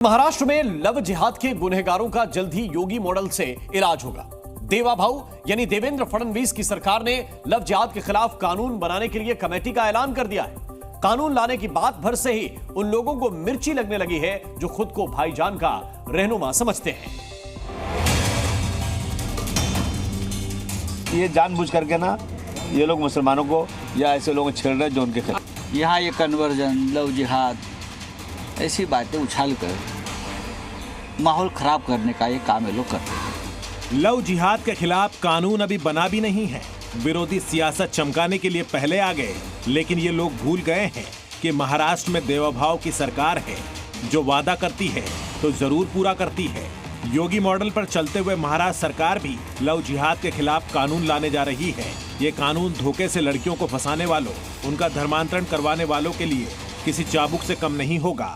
महाराष्ट्र में लव जिहाद के गुनहगारों का जल्द ही योगी मॉडल से इलाज होगा। देवा भाऊ यानी देवेंद्र फडणवीस की सरकार ने लव जिहाद के खिलाफ कानून बनाने के लिए कमेटी का ऐलान कर दिया है। कानून लाने की बात भर से ही उन लोगों को मिर्ची लगने लगी है जो खुद को भाईजान का रहनुमा समझते हैं। ये जानबूझ करके ना ये लोग मुसलमानों को या ऐसे लोगों को छेड़ रहे हैं जो उनके खिलाफ। यहाँ ये कन्वर्जन, लव जिहाद ऐसी बातें उछाल कर माहौल खराब करने का ये काम ये लोग करते हैं। लव जिहाद के खिलाफ कानून अभी बना भी नहीं है। विरोधी सियासत चमकाने के लिए पहले आ गए, लेकिन ये लोग भूल गए हैं कि महाराष्ट्र में देवाभाव की सरकार है जो वादा करती है तो जरूर पूरा करती है। योगी मॉडल पर चलते हुए महाराष्ट्र सरकार भी लव जिहाद के खिलाफ कानून लाने जा रही है। ये कानून धोखे से लड़कियों को फंसाने वालों, उनका धर्मांतरण करवाने वालों के लिए किसी चाबुक से कम नहीं होगा।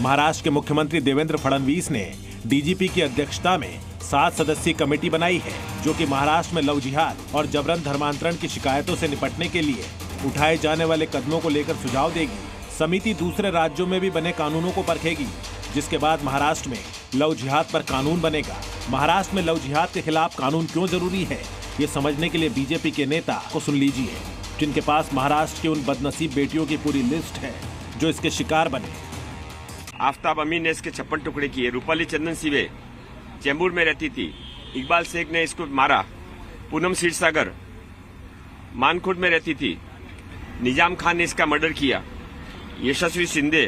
महाराष्ट्र के मुख्यमंत्री देवेंद्र फडणवीस ने डीजीपी की अध्यक्षता में 7 सदस्यीय कमेटी बनाई है जो कि महाराष्ट्र में लव जिहाद और जबरन धर्मांतरण की शिकायतों से निपटने के लिए उठाए जाने वाले कदमों को लेकर सुझाव देगी। समिति दूसरे राज्यों में भी बने कानूनों को परखेगी, जिसके बाद महाराष्ट्र में लव जिहाद पर कानून बनेगा। महाराष्ट्र में लव जिहाद के खिलाफ कानून क्यों जरूरी है, ये समझने के लिए बीजेपी के नेता को सुन लीजिए, जिनके पास महाराष्ट्र की उन बदनसीब बेटियों की पूरी लिस्ट है जो इसके शिकार बने। आफ्ताब अमीन ने इसके 56 टुकड़े किए। रूपाली चंदन सिवे चेंबूर में रहती थी। इकबाल शेख ने इसको मारा। पूनम क्षीरसागर मानखुर्द में रहती थी। निजाम खान ने इसका मर्डर किया। यशस्वी शिंदे,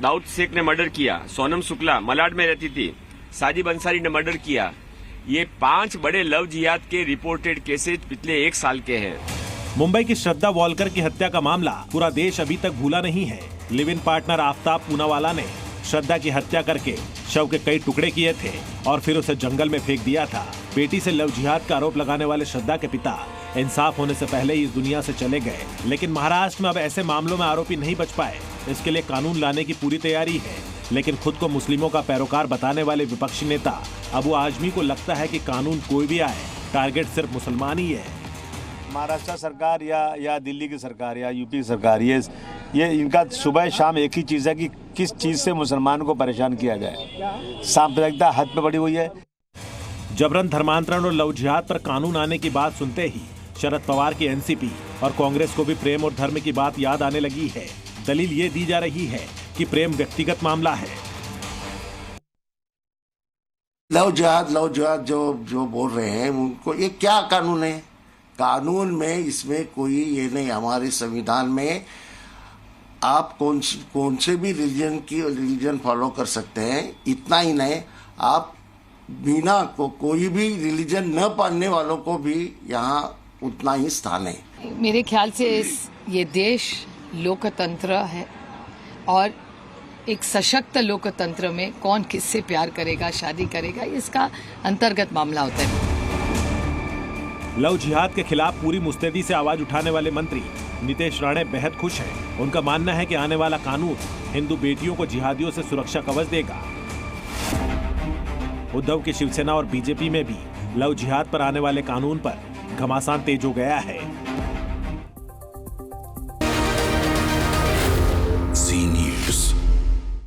दाऊद शेख ने मर्डर किया। सोनम शुक्ला मलाड में रहती थी। साजिद अंसारी ने मर्डर किया। ये 5 बड़े लव जिहाद के रिपोर्टेड केसेज पिछले 1 साल के हैं। मुंबई की श्रद्धा वॉलकर की हत्या का मामला पूरा देश अभी तक भूला नहीं है। Live in partner Aftab Poonawalla ने श्रद्धा की हत्या करके शव के कई टुकड़े किए थे और फिर उसे जंगल में फेंक दिया था। बेटी से लव जिहाद का आरोप लगाने वाले श्रद्धा के पिता इंसाफ होने से पहले ही इस दुनिया से चले गए, लेकिन महाराष्ट्र में अब ऐसे मामलों में आरोपी नहीं बच पाए। इसके लिए कानून लाने की पूरी तैयारी है, लेकिन खुद को मुस्लिमों का पैरोकार बताने वाले विपक्षी नेता अबू आजमी को लगता है कि कानून कोई भी आए, टारगेट सिर्फ मुसलमान ही है। महाराष्ट्र सरकार या दिल्ली की सरकार या यूपी की सरकार, ये इनका सुबह शाम एक ही चीज़ है कि किस चीज़ से मुसलमान को परेशान किया जाए। सांप्रदायिकता हद पे बढ़ी हुई है। जबरन धर्मांतरण और लव जिहाद पर कानून आने की बात सुनते ही शरद पवार की एनसीपी और कांग्रेस को भी प्रेम और धर्म की बात याद आने लगी है। दलील ये दी जा रही है कि प्रेम व्यक्तिगत मामला है। लव जिहाद जो बोल रहे हैं उनको, ये क्या कानून है? कानून में इसमें कोई ये नहीं। हमारे संविधान में आप कौन से भी रिलीजन फॉलो कर सकते हैं। इतना ही नहीं, आप बिना कोई भी रिलीजन न पालने वालों को भी यहाँ उतना ही स्थान है। मेरे ख्याल से ये देश लोकतंत्र है और एक सशक्त लोकतंत्र में कौन किससे प्यार करेगा, शादी करेगा, इसका अंतर्गत मामला होता है। लव जिहाद के खिलाफ पूरी मुस्तैदी से आवाज उठाने वाले मंत्री नीतीश राणे बेहद खुश हैं। उनका मानना है कि आने वाला कानून हिंदू बेटियों को जिहादियों से सुरक्षा कवच देगा। उद्धव की शिवसेना और बीजेपी में भी लव जिहाद पर आने वाले कानून पर घमासान तेज हो गया है।